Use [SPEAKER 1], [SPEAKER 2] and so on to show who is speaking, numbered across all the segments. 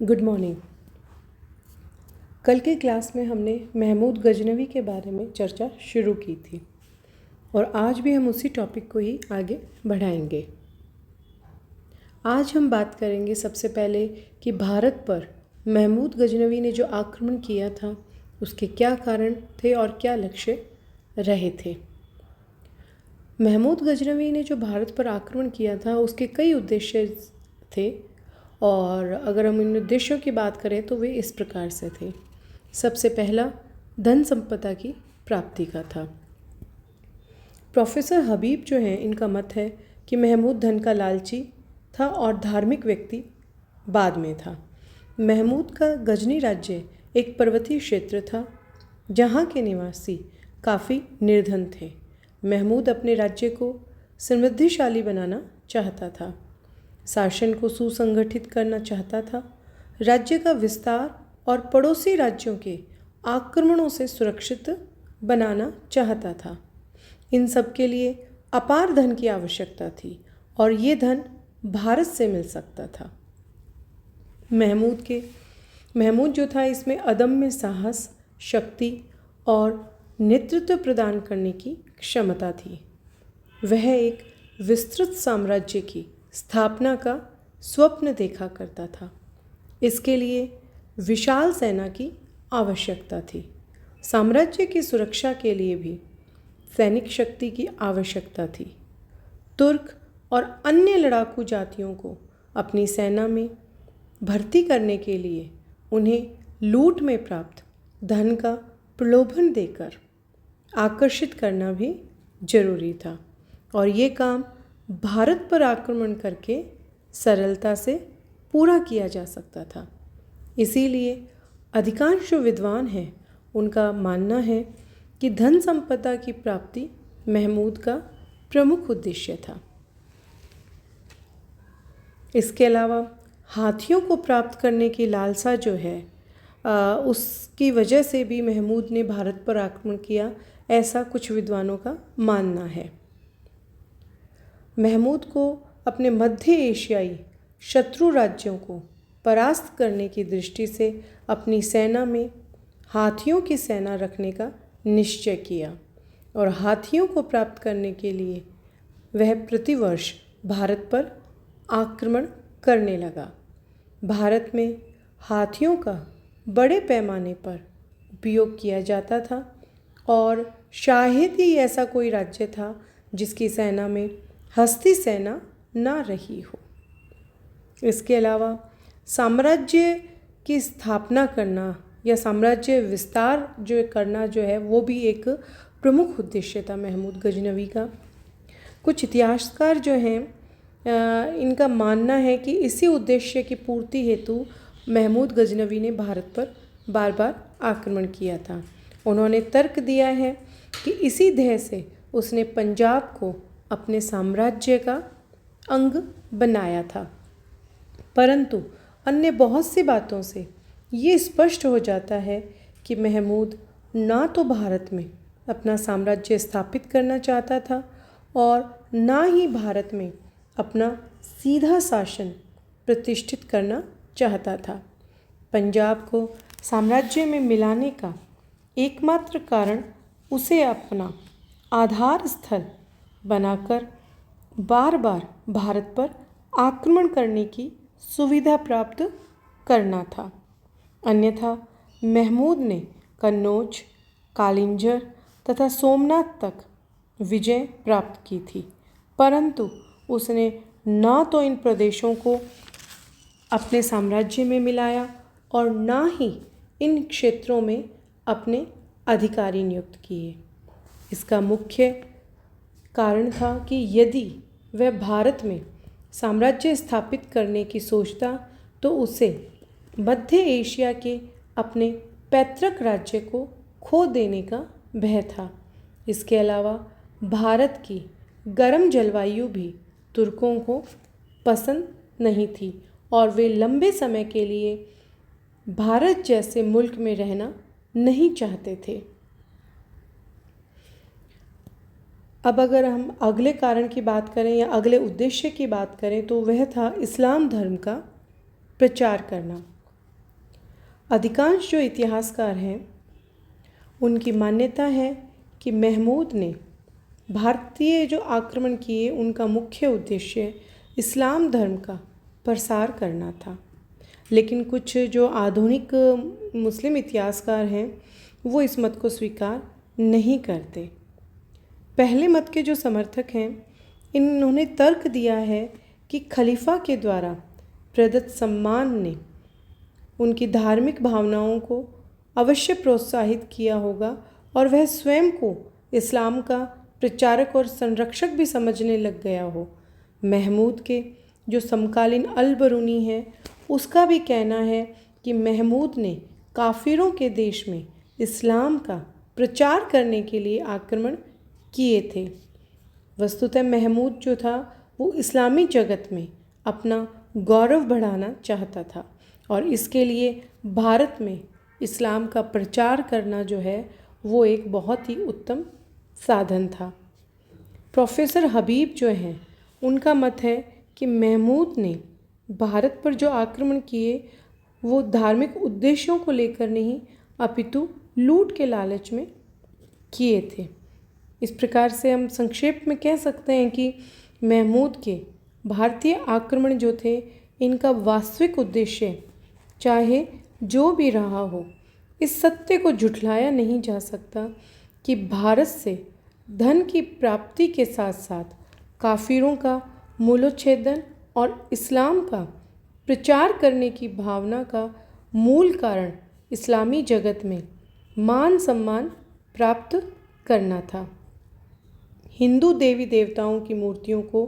[SPEAKER 1] Good morning. कल के class में हमने महमूद गजनवी के बारे में चर्चा शुरू की थी और आज भी हम उसी टॉपिक को ही आगे बढ़ाएंगे। आज हम बात करेंगे सबसे पहले कि भारत पर महमूद गजनवी ने जो आक्रमण किया था उसके क्या कारण थे और क्या लक्ष्य रहे थे। महमूद गजनवी ने जो भारत पर आक्रमण किया था उसके कई उद्देश्य थे और अगर हम इन उद्देश्यों की बात करें तो वे इस प्रकार से थे। सबसे पहला धन संपदा की प्राप्ति का था। प्रोफेसर हबीब जो हैं इनका मत है कि महमूद धन का लालची था और धार्मिक व्यक्ति बाद में था। महमूद का गजनी राज्य एक पर्वतीय क्षेत्र था जहाँ के निवासी काफ़ी निर्धन थे। महमूद अपने राज्य को समृद्धिशाली बनाना चाहता था, शासन को सुसंगठित करना चाहता था, राज्य का विस्तार और पड़ोसी राज्यों के आक्रमणों से सुरक्षित बनाना चाहता था। इन सब के लिए अपार धन की आवश्यकता थी और ये धन भारत से मिल सकता था। महमूद जो था इसमें अदम्य साहस, शक्ति और नेतृत्व प्रदान करने की क्षमता थी। वह एक विस्तृत साम्राज्य की स्थापना का स्वप्न देखा करता था। इसके लिए विशाल सेना की आवश्यकता थी। साम्राज्य की सुरक्षा के लिए भी सैनिक शक्ति की आवश्यकता थी। तुर्क और अन्य लड़ाकू जातियों को अपनी सेना में भर्ती करने के लिए उन्हें लूट में प्राप्त धन का प्रलोभन देकर आकर्षित करना भी जरूरी था और ये काम भारत पर आक्रमण करके सरलता से पूरा किया जा सकता था। इसीलिए अधिकांश जो विद्वान हैं उनका मानना है कि धन संपदा की प्राप्ति महमूद का प्रमुख उद्देश्य था। इसके अलावा हाथियों को प्राप्त करने की लालसा जो है उसकी वजह से भी महमूद ने भारत पर आक्रमण किया, ऐसा कुछ विद्वानों का मानना है। महमूद को अपने मध्य एशियाई शत्रु राज्यों को परास्त करने की दृष्टि से अपनी सेना में हाथियों की सेना रखने का निश्चय किया और हाथियों को प्राप्त करने के लिए वह प्रतिवर्ष भारत पर आक्रमण करने लगा। भारत में हाथियों का बड़े पैमाने पर उपयोग किया जाता था और शायद ही ऐसा कोई राज्य था जिसकी सेना में हस्ती सेना ना रही हो। इसके अलावा साम्राज्य की स्थापना करना या साम्राज्य विस्तार जो करना जो है वो भी एक प्रमुख उद्देश्य था महमूद गजनवी का। कुछ इतिहासकार जो हैं इनका मानना है कि इसी उद्देश्य की पूर्ति हेतु महमूद गजनवी ने भारत पर बार बार आक्रमण किया था। उन्होंने तर्क दिया है कि इसी ध्येय से उसने पंजाब को अपने साम्राज्य का अंग बनाया था। परंतु अन्य बहुत सी बातों से ये स्पष्ट हो जाता है कि महमूद ना तो भारत में अपना साम्राज्य स्थापित करना चाहता था और ना ही भारत में अपना सीधा शासन प्रतिष्ठित करना चाहता था। पंजाब को साम्राज्य में मिलाने का एकमात्र कारण उसे अपना आधार स्थल बनाकर बार बार भारत पर आक्रमण करने की सुविधा प्राप्त करना था। अन्यथा महमूद ने कन्नौज, कालिंजर तथा सोमनाथ तक विजय प्राप्त की थी, परंतु उसने ना तो इन प्रदेशों को अपने साम्राज्य में मिलाया और ना ही इन क्षेत्रों में अपने अधिकारी नियुक्त किए। इसका मुख्य कारण था कि यदि वह भारत में साम्राज्य स्थापित करने की सोचता तो उसे मध्य एशिया के अपने पैतृक राज्य को खो देने का भय था। इसके अलावा भारत की गर्म जलवायु भी तुर्कों को पसंद नहीं थी और वे लंबे समय के लिए भारत जैसे मुल्क में रहना नहीं चाहते थे। अब अगर हम अगले कारण की बात करें या अगले उद्देश्य की बात करें तो वह था इस्लाम धर्म का प्रचार करना। अधिकांश जो इतिहासकार हैं उनकी मान्यता है कि महमूद ने भारतीय जो आक्रमण किए उनका मुख्य उद्देश्य इस्लाम धर्म का प्रसार करना था। लेकिन कुछ जो आधुनिक मुस्लिम इतिहासकार हैं वो इस मत को स्वीकार नहीं करते। पहले मत के जो समर्थक हैं इन्होंने तर्क दिया है कि खलीफा के द्वारा प्रदत्त सम्मान ने उनकी धार्मिक भावनाओं को अवश्य प्रोत्साहित किया होगा और वह स्वयं को इस्लाम का प्रचारक और संरक्षक भी समझने लग गया हो। महमूद के जो समकालीन अल-बरूनी है उसका भी कहना है कि महमूद ने काफिरों के देश में इस्लाम का प्रचार करने के लिए आक्रमण किए थे। वस्तुतः महमूद जो था वो इस्लामी जगत में अपना गौरव बढ़ाना चाहता था और इसके लिए भारत में इस्लाम का प्रचार करना जो है वो एक बहुत ही उत्तम साधन था। प्रोफेसर हबीब जो हैं उनका मत है कि महमूद ने भारत पर जो आक्रमण किए वो धार्मिक उद्देश्यों को लेकर नहीं अपितु लूट के लालच में किए थे। इस प्रकार से हम संक्षेप में कह सकते हैं कि महमूद के भारतीय आक्रमण जो थे इनका वास्तविक उद्देश्य चाहे जो भी रहा हो, इस सत्य को झुठलाया नहीं जा सकता कि भारत से धन की प्राप्ति के साथ साथ काफिरों का मूलोच्छेदन और इस्लाम का प्रचार करने की भावना का मूल कारण इस्लामी जगत में मान सम्मान प्राप्त करना था। हिंदू देवी देवताओं की मूर्तियों को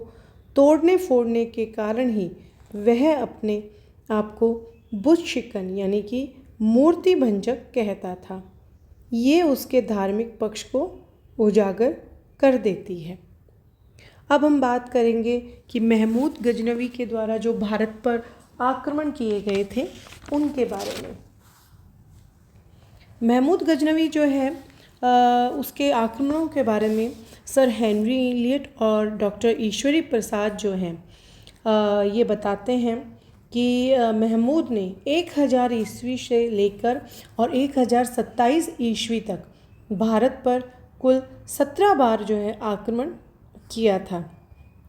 [SPEAKER 1] तोड़ने फोड़ने के कारण ही वह अपने आप को बुत शिकन यानी कि मूर्ति भंजक कहता था। ये उसके धार्मिक पक्ष को उजागर कर देती है। अब हम बात करेंगे कि महमूद गजनवी के द्वारा जो भारत पर आक्रमण किए गए थे उनके बारे में। महमूद गजनवी जो है उसके आक्रमणों के बारे में सर हेनरी इलियट और डॉक्टर ईश्वरी प्रसाद जो हैं ये बताते हैं कि महमूद ने 1000 ईस्वी से लेकर और 1027 ईस्वी तक भारत पर कुल 17 बार जो है आक्रमण किया था।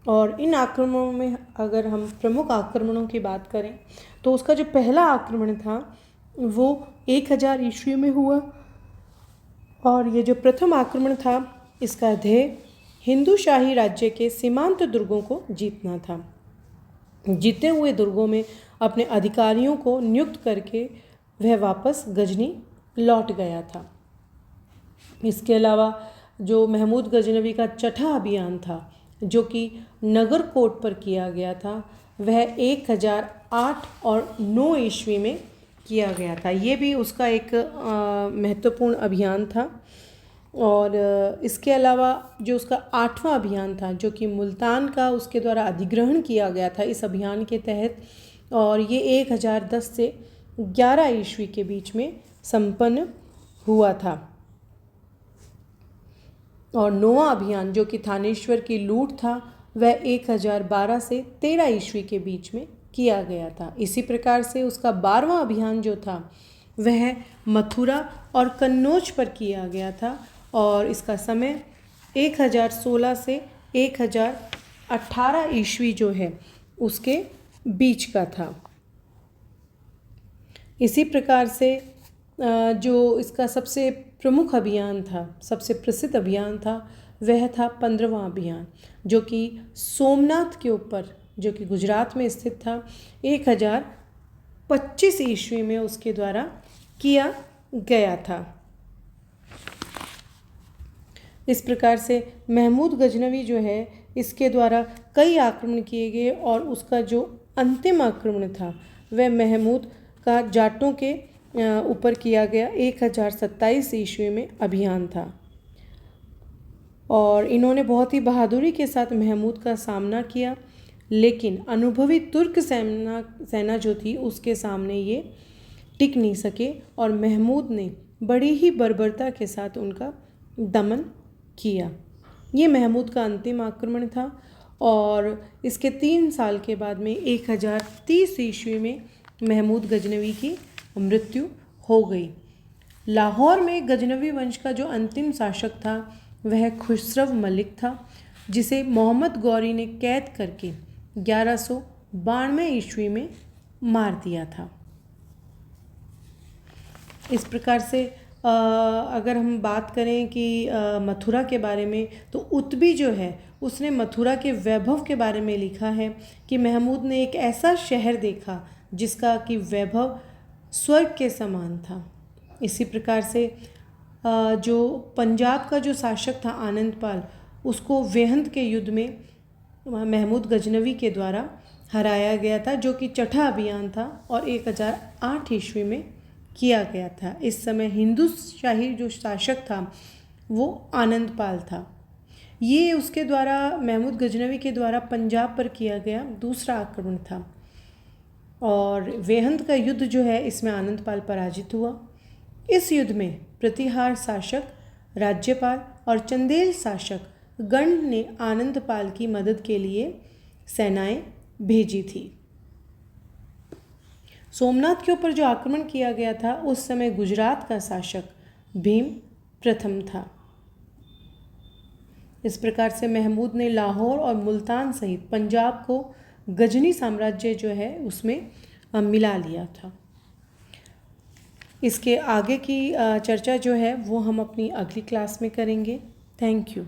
[SPEAKER 1] और इन आक्रमणों में अगर हम प्रमुख आक्रमणों की बात करें तो उसका जो पहला आक्रमण था वो 1000 ईस्वी में हुआ और ये जो प्रथम आक्रमण था इसका ध्येय हिंदू शाही राज्य के सीमांत दुर्गों को जीतना था। जीते हुए दुर्गों में अपने अधिकारियों को नियुक्त करके वह वापस गजनी लौट गया था। इसके अलावा जो महमूद गजनवी का छठा अभियान था जो कि नगरकोट पर किया गया था वह 1008 और 9 ईस्वी में किया गया था। ये भी उसका एक महत्वपूर्ण अभियान था। और इसके अलावा जो उसका 8वां अभियान था जो कि मुल्तान का उसके द्वारा अधिग्रहण किया गया था इस अभियान के तहत, और ये 1010 से 11 ईस्वी के बीच में संपन्न हुआ था। और 9वां अभियान जो कि थानेश्वर की लूट था वह 1012 से 13 ईस्वी के बीच में किया गया था। इसी प्रकार से उसका 12वां अभियान जो था वह मथुरा और कन्नौज पर किया गया था और इसका समय 1016 से 1018 ईस्वी जो है उसके बीच का था। इसी प्रकार से जो इसका सबसे प्रमुख अभियान था, सबसे प्रसिद्ध अभियान था, वह था 15वां अभियान जो कि सोमनाथ के ऊपर जो कि गुजरात में स्थित था 1025 ईस्वी में उसके द्वारा किया गया था। इस प्रकार से महमूद गजनवी जो है इसके द्वारा कई आक्रमण किए गए और उसका जो अंतिम आक्रमण था वह महमूद का जाटों के ऊपर किया गया 1027 ईस्वी में अभियान था। और इन्होंने बहुत ही बहादुरी के साथ महमूद का सामना किया, लेकिन अनुभवी तुर्क सेना जो थी उसके सामने ये टिक नहीं सके और महमूद ने बड़ी ही बर्बरता के साथ उनका दमन किया। ये महमूद का अंतिम आक्रमण था और इसके 3 साल के बाद में 1030 ईस्वी में महमूद गजनवी की मृत्यु हो गई। लाहौर में गजनवी वंश का जो अंतिम शासक था वह खुसरव मलिक था, जिसे मोहम्मद गौरी ने कैद करके 1192 ईस्वी में मार दिया था। इस प्रकार से अगर हम बात करें कि मथुरा के बारे में, तो उत्बी जो है उसने मथुरा के वैभव के बारे में लिखा है कि महमूद ने एक ऐसा शहर देखा जिसका कि वैभव स्वर्ग के समान था। इसी प्रकार से जो पंजाब का जो शासक था आनंदपाल, उसको वेहंद के युद्ध में महमूद गजनवी के द्वारा हराया गया था, जो कि चौथा अभियान था और 1008 ईस्वी में किया गया था। इस समय हिंदू शाही जो शासक था वो आनंदपाल था। ये उसके द्वारा महमूद गजनवी के द्वारा पंजाब पर किया गया दूसरा आक्रमण था और वेहंद का युद्ध जो है इसमें आनंदपाल पराजित हुआ। इस युद्ध में प्रतिहार शासक, राज्यपाल और चंदेल शासक गण ने आनंदपाल की मदद के लिए सेनाएं भेजी थी। सोमनाथ के ऊपर जो आक्रमण किया गया था उस समय गुजरात का शासक भीम प्रथम था। इस प्रकार से महमूद ने लाहौर और मुल्तान सहित पंजाब को गजनी साम्राज्य जो है उसमें मिला लिया था। इसके आगे की चर्चा जो है वो हम अपनी अगली क्लास में करेंगे। Thank you.